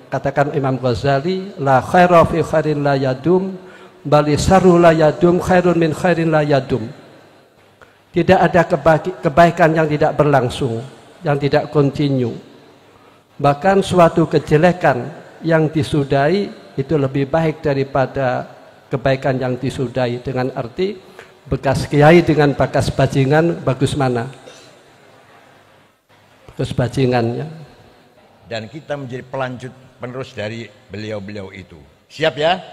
katakan Imam Ghazali, la khaira fi khairin la yadum, bali sarru la yadum khairun min khairin la yadum. Tidak ada kebaikan yang tidak berlangsung, yang tidak kontinu. Bahkan suatu kejelekan yang disudahi itu lebih baik daripada kebaikan yang disudahi. Dengan arti bekas kiai dengan bekas bajingan bagus mana? Bagus bajingannya. Dan kita menjadi pelanjut penerus dari beliau-beliau itu. Siap ya?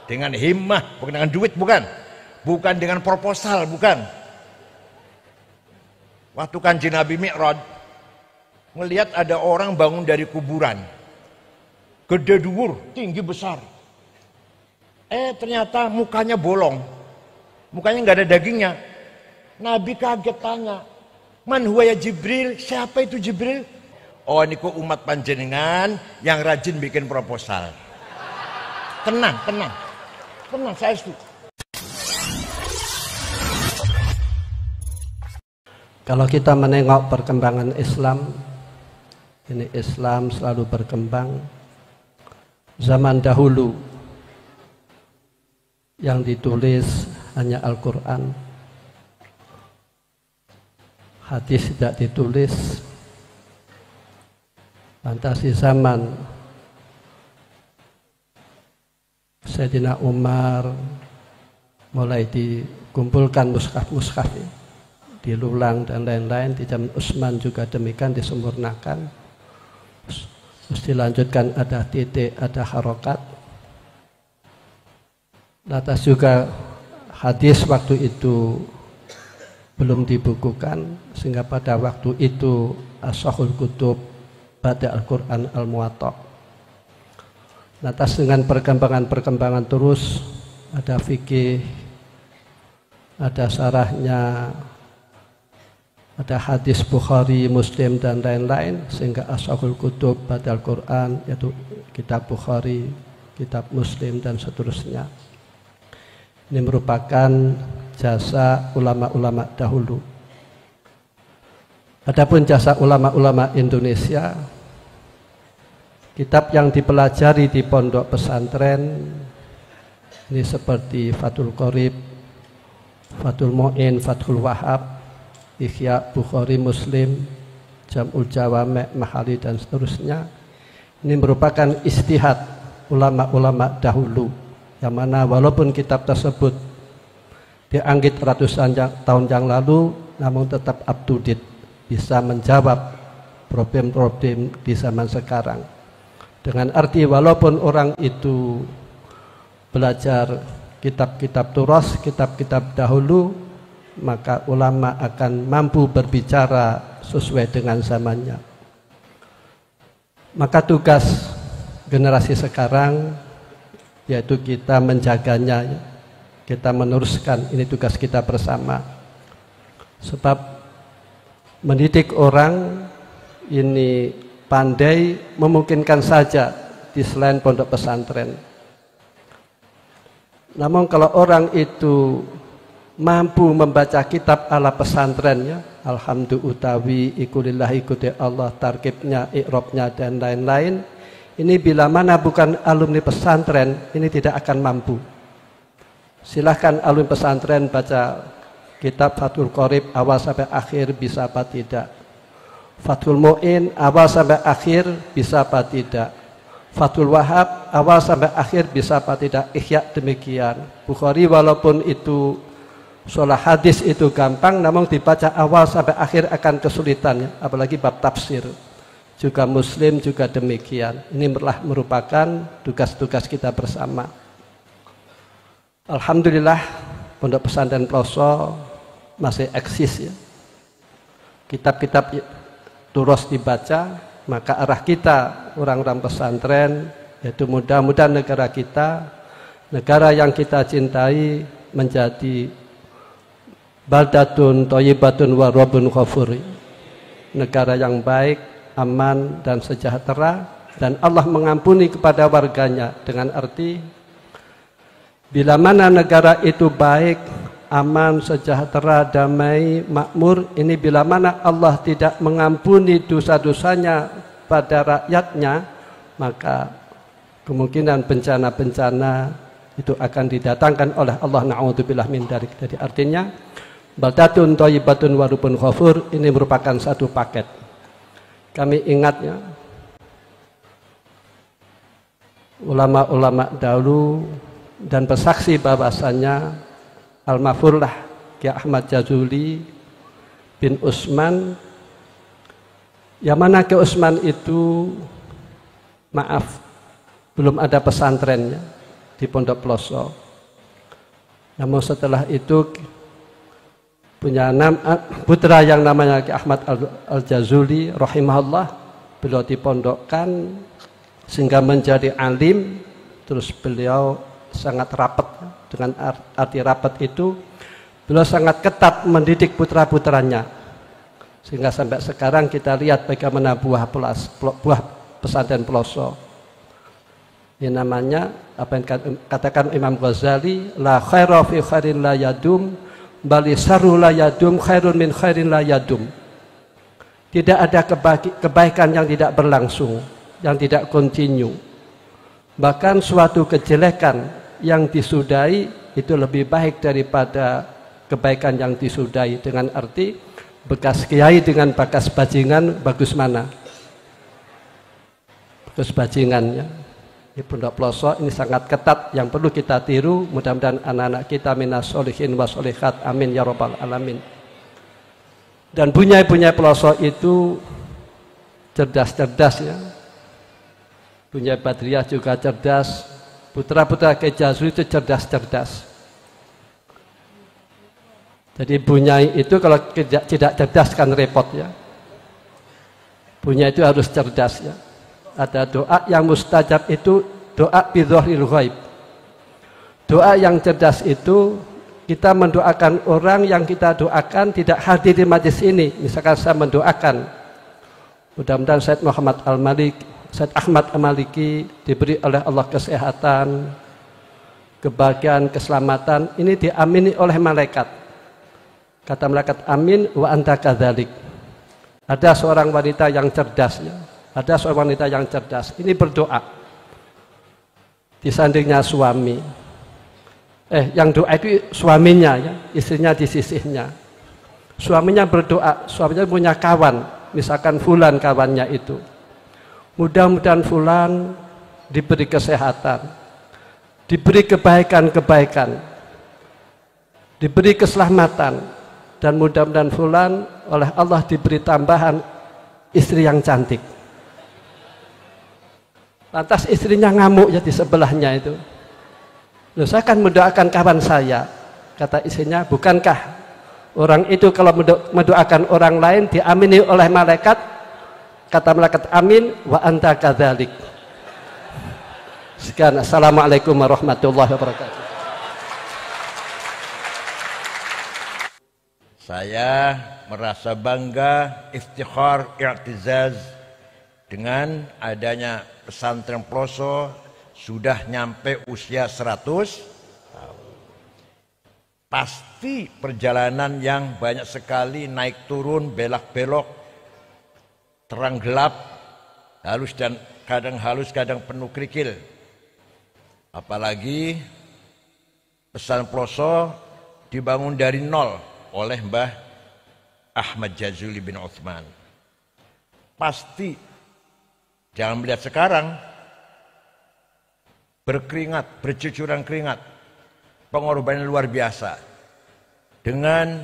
Dengan himmah, bukan dengan duit, bukan. Bukan dengan proposal, bukan. Waktu Kanjeng Nabi Mi'raj, melihat ada orang bangun dari kuburan. Gede dhuwur, tinggi besar. Ternyata mukanya bolong. Mukanya nggak ada dagingnya. Nabi kaget tanya, "Man huwa ya Jibril?" Siapa itu Jibril? "Oh, niku umat panjenengan yang rajin bikin proposal." Tenang, tenang. Tenang, saya setuju. Kalau kita menengok perkembangan Islam, ini Islam selalu berkembang. Zaman dahulu yang ditulis hanya Al-Quran, hadis tidak ditulis. Lantas di zaman Sayyidina Umar mulai dikumpulkan mushaf-mushaf, dilulang dan lain-lain. Di zaman Utsman juga demikian, disempurnakan. Terus dilanjutkan ada titik, ada harokat. Lantas juga hadis waktu itu belum dibukukan, sehingga pada waktu itu ashahul kutub pada Al-Quran Al-Muwatta. Lantas dengan perkembangan terus, ada fikih, ada syarahnya, ada hadis Bukhari, Muslim dan lain-lain, sehingga ashahul kutub pada Al-Quran, yaitu kitab Bukhari, kitab Muslim dan seterusnya. Ini merupakan jasa ulama-ulama dahulu. Adapun jasa ulama-ulama Indonesia, kitab yang dipelajari di pondok pesantren ini seperti Fathul Qorib, Fathul Mu'in, Fathul Wahab, Ihya, Bukhari, Muslim, Jam'ul Jawami', Mahali dan seterusnya. Ini merupakan istihad ulama-ulama dahulu, yang mana walaupun kitab tersebut dianggit ratusan tahun yang lalu, namun tetap up to date, bisa menjawab problem-problem di zaman sekarang. Dengan arti walaupun orang itu belajar kitab-kitab turas, kitab-kitab dahulu, maka ulama akan mampu berbicara sesuai dengan zamannya. Maka tugas generasi sekarang yaitu kita menjaganya, kita meneruskan, ini tugas kita bersama. Sebab mendidik orang ini pandai memungkinkan saja di selain pondok pesantren. Namun kalau orang itu mampu membaca kitab ala pesantrennya, alhamdulillah utawi, ikulillah ikuti Allah, tarkibnya, i'robnya dan lain-lain, ini bila mana bukan alumni pesantren, ini tidak akan mampu. Silahkan alumni pesantren baca kitab Fathul Qorib awal sampai akhir, bisa apa tidak. Fathul Mu'in awal sampai akhir, bisa apa tidak. Fathul Wahab awal sampai akhir, bisa apa tidak. Ihya demikian. Bukhari walaupun itu soal hadis itu gampang, namun dibaca awal sampai akhir akan kesulitan, apalagi bab tafsir. Juga Muslim juga demikian. Ini merupakan tugas-tugas kita bersama. Alhamdulillah pondok pesantren Ploso masih eksis ya. Kitab-kitab terus dibaca, maka arah kita orang-orang pesantren yaitu mudah-mudahan negara kita, negara yang kita cintai menjadi baldatun thayyibatun wa rabbun ghafur. Negara yang baik, aman dan sejahtera, dan Allah mengampuni kepada warganya. Dengan arti bila mana negara itu baik, aman, sejahtera, damai, makmur, ini bila mana Allah tidak mengampuni dosa-dosanya pada rakyatnya, maka kemungkinan bencana-bencana itu akan didatangkan oleh Allah, na'udzubillah min dzalik. Jadi artinya baldatun thayyibatun wa rabbun ghafur ini merupakan satu paket. Kami ingat ya, ulama-ulama dahulu dan bersaksi bahwasanya al-mafurlah Kiai Ahmad Jazuli bin Utsman, yang mana Kiai Utsman itu maaf belum ada pesantrennya di Pondok Ploso. Namun setelah itu punya putra yang namanya Kiai Ahmad Al-Jazuli rahimahullah, beliau dipondokkan sehingga menjadi alim. Terus beliau sangat rapat, dengan arti rapat itu beliau sangat ketat mendidik putra-putranya, sehingga sampai sekarang kita lihat bagaimana buah pesantren Ploso. Ini namanya apa yang katakan Imam Ghazali, la khaira fi khairin la yadum bali sarru la yadum khairun min khairin la yadum. Tidak ada kebaikan yang tidak berlangsung, yang tidak kontinu. Bahkan suatu kejelekan yang disudahi itu lebih baik daripada kebaikan yang disudahi. Dengan arti bekas kiai dengan bekas bajingan bagus mana? Bagus bajingannya. Di Pondok Ploso ini sangat ketat yang perlu kita tiru. Mudah-mudahan anak-anak kita minas solihin wa solihat, amin ya rabbal alamin. Dan bunyai-bunyai Ploso itu cerdas-cerdas ya. Bunyai Badriah juga cerdas, putra-putra Kiai Jazuli itu cerdas-cerdas. Jadi bunyai itu kalau tidak cerdas kan repot ya. Bunyai itu harus cerdas ya. Ada doa yang mustajab itu doa bidzohril ghaib. Doa yang cerdas itu kita mendoakan orang yang kita doakan tidak hadir di majlis ini. Misalkan saya mendoakan, mudah-mudahan Said Muhammad Al-Malik, Said Ahmad Al-Maliki diberi oleh Allah kesehatan, kebahagiaan, keselamatan. Ini diamini oleh malaikat. Kata malaikat amin wa anta kadzalik. Ada seorang wanita yang cerdas ya. Ada seorang wanita yang cerdas, ini berdoa. Disandingnya suami. Yang doa itu suaminya ya, istrinya di sisinya. Suaminya berdoa, suaminya punya kawan, misalkan fulan kawannya itu. Mudah-mudahan fulan diberi kesehatan, diberi kebaikan-kebaikan, diberi keselamatan, dan mudah-mudahan fulan oleh Allah diberi tambahan istri yang cantik. Lantas istrinya ngamuk ya di sebelahnya itu. Loh, saya akan mendoakan kawan saya. Kata istrinya, bukankah orang itu kalau mendoakan orang lain diamini oleh malaikat? Kata malaikat amin wa anta kadzalik. Sekian, assalamualaikum warahmatullahi wabarakatuh. Saya merasa bangga, iftikhar, i'tizaz dengan adanya pesantren Ploso sudah nyampe usia 100 tahun. Pasti perjalanan yang banyak sekali naik turun, belak-belok, terang gelap, halus dan kadang halus, kadang penuh kerikil. Apalagi pesantren Ploso dibangun dari nol oleh Mbah Ahmad Jazuli bin Utsman. Pasti jangan melihat sekarang berkeringat, bercucuran keringat, pengorbanan luar biasa dengan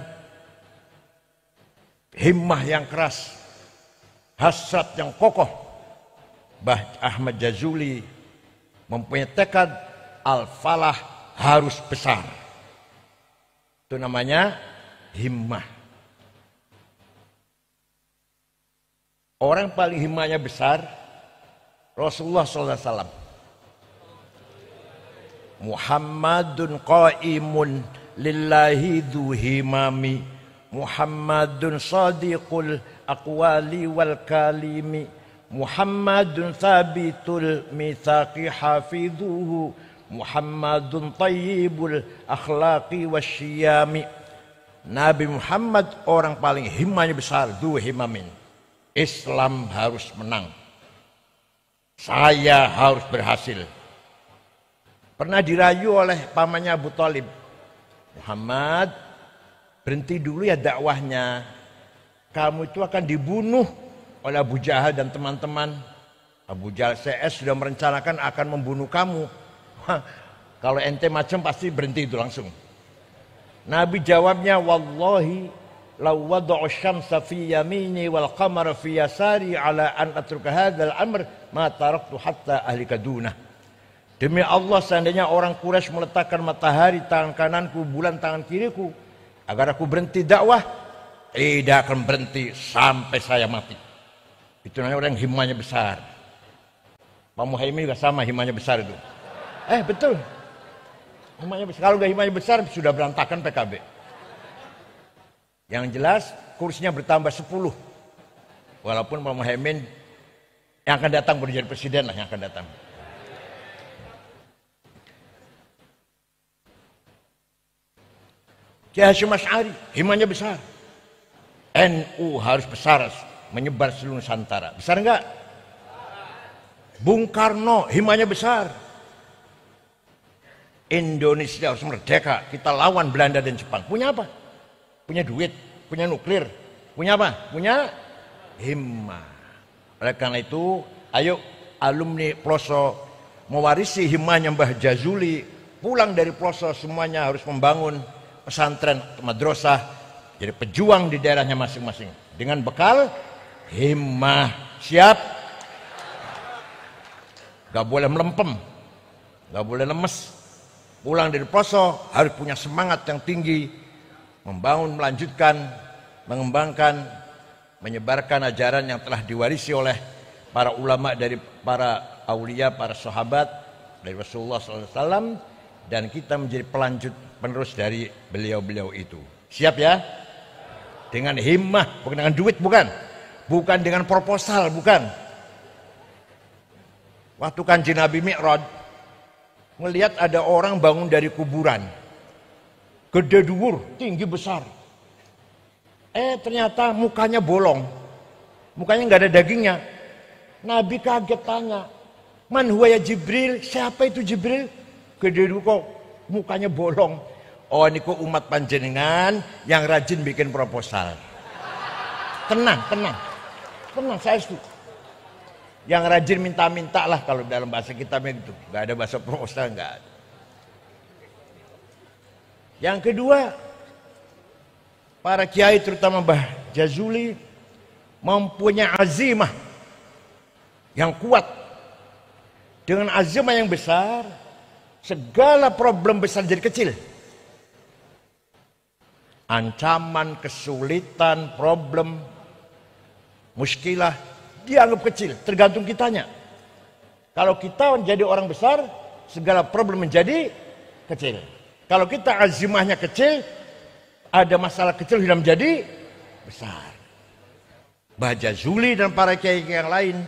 himmah yang keras, hasrat yang kokoh. Mbah Ahmad Jazuli mempunyai tekad al-falah harus besar. Itu namanya himmah. Orang paling himmahnya besar Rasulullah SAW. Muhammadun qaimun lillahi dhu himami, Muhammadun sadiqul aqwali wal kalimi, Muhammadun thabitul mitsaqi hafidhuhu, Muhammadun tayyibul akhlaqi wasyiyami. Nabi Muhammad orang paling himmahnya besar, dhu himamin. Islam harus menang. Saya harus berhasil. Pernah dirayu oleh pamannya Abu Thalib. Muhammad, berhenti dulu ya dakwahnya. Kamu itu akan dibunuh oleh Abu Jahal dan teman-teman. Abu Jahal CS sudah merencanakan akan membunuh kamu. Kalau ente macam pasti berhenti itu langsung. Nabi jawabnya, wallahi law wada'u syamsa fi yamini wal qamara fi yasari ala an atruka hadzal amr ma taraktu hatta ahlika dunah. Demi Allah, seandainya orang Quraisy meletakkan matahari tangan kananku, bulan tangan kiriku, agar aku berhenti dakwah, tidak akan berhenti sampai saya mati. Itu namanya orang yang himmahnya besar. Pak Muhaimin juga sama, himmahnya besar itu. Betul. Himmahnya besar. Kalau nggak himmahnya besar, sudah berantakan PKB. Yang jelas, kursinya bertambah 10. Walaupun Pak Muhaimin yang akan datang baru jadi presiden lah yang akan datang. Kiai Hasyim Asy'ari, himmahnya besar. NU harus besar, menyebar seluruh Nusantara. Besar enggak? Bung Karno, himmahnya besar. Indonesia harus merdeka, kita lawan Belanda dan Jepang. Punya apa? Punya duit, punya nuklir. Punya apa? Punya himmah. Oleh karena itu, ayo alumni Ploso mewarisi himmahnya Mbah Jazuli. Pulang dari Ploso semuanya harus membangun pesantren, madrasah, jadi pejuang di daerahnya masing-masing. Dengan bekal himmah. Siap? Gak boleh melempem, gak boleh lemes. Pulang dari Ploso harus punya semangat yang tinggi, membangun, melanjutkan, mengembangkan, menyebarkan ajaran yang telah diwarisi oleh para ulama, dari para aulia, para sahabat, dari Rasulullah SAW, dan kita menjadi pelanjut penerus dari beliau-beliau itu. Siap ya? Dengan himmah, bukan dengan duit, bukan dengan proposal, bukan. Waktu Kanjeng Nabi Mi'raj, melihat ada orang bangun dari kuburan, gede dhuwur, tinggi besar. Ternyata mukanya bolong, mukanya nggak ada dagingnya. Nabi kaget tanya, man huwa ya Jibril? Siapa itu Jibril? Gede dhuwur kok mukanya bolong. Oh, ini kok umat panjenengan yang rajin bikin proposal. Tenang, saya setuju. Yang rajin minta-minta lah, kalau dalam bahasa kita begitu. Gak ada bahasa proposal, gak ada. Yang kedua, para kiai terutama Mbah Jazuli mempunyai azimah yang kuat. Dengan azimah yang besar, segala problem besar jadi kecil. Ancaman, kesulitan, problem, muskilah dianggap kecil, tergantung kitanya. Kalau kita menjadi orang besar, segala problem menjadi kecil. Kalau kita azimahnya kecil, ada masalah kecil sudah menjadi besar. Mbah Jazuli dan para kiai yang lain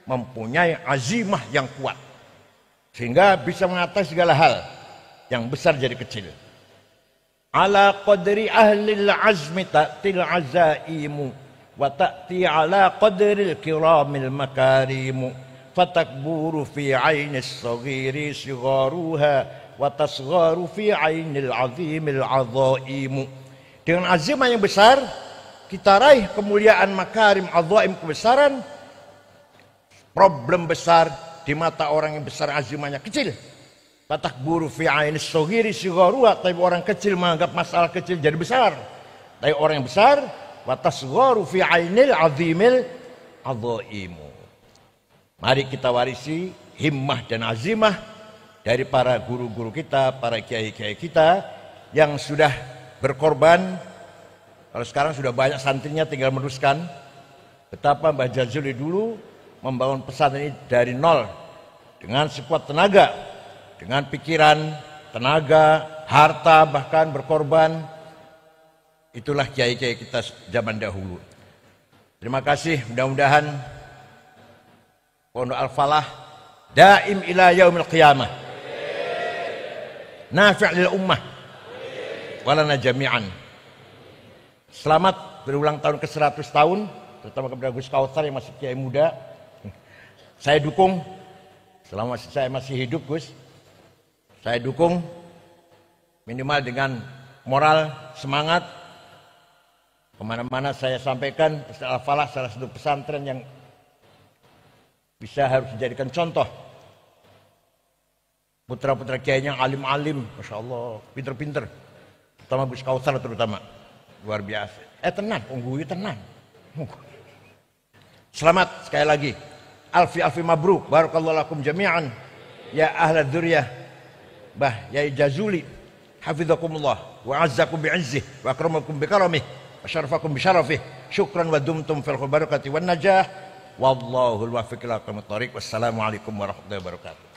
mempunyai azimah yang kuat, sehingga bisa mengatasi segala hal yang besar jadi kecil. Ala qadri ahlil azmi ta'til azaimu wa ta'ti ala qadril kiramil makarimu fatakburu fi ainis saghiri sigharuha wa tasgharu fi ainil azimil azaimu. Dengan azimah yang besar kita raih kemuliaan makarim azaim, kebesaran. Problem besar di mata orang yang besar azimahnya kecil. Fatakburu fi ainis saghiri sigharuha, tapi orang kecil menganggap masalah kecil jadi besar. Tapi orang yang besar wa tasgharu fi ainil azimil azaimu. Mari kita warisi himmah dan azimah dari para guru-guru kita, para kiai-kiai kita yang sudah berkorban. Kalau sekarang sudah banyak santrinya, tinggal meneruskan. Betapa Mbah Jazuli dulu membangun pesantren ini dari nol, dengan sekuat tenaga, dengan pikiran, tenaga, harta, bahkan berkorban. Itulah kiai-kiai kita zaman dahulu. Terima kasih, mudah-mudahan Pondok Al-Falah daim ila yaumil qiyamah, nafi' lil ummah walana jami'an. Selamat berulang tahun ke 100 tahun, terutama kepada Gus Kautsar yang masih kiai muda. Saya dukung, selama saya masih hidup Gus, saya dukung minimal dengan moral, semangat. Kemana-mana saya sampaikan, Al-Falah salah satu pesantren yang bisa harus dijadikan contoh. Putra-putra kiainya alim-alim, Masya Allah, pinter-pinter. Terutama Gus Kautsar terutama, luar biasa. Tenang, ungguyu tenang. Selamat sekali lagi. Alfi mabruk, barakallahu lakum jami'an. Ya ahla dzurriyyah, bah ya Jazuli, hafizakumullah, wa azzakum bi'izzih, wa akramakum bikaramih, wa syarafakum bisyarafih. Syukran wa dumtum fil barakati wan najah. Wallahul muwaffiq ila aqwamit thoriq. Wassalamualaikum warahmatullahi wabarakatuh.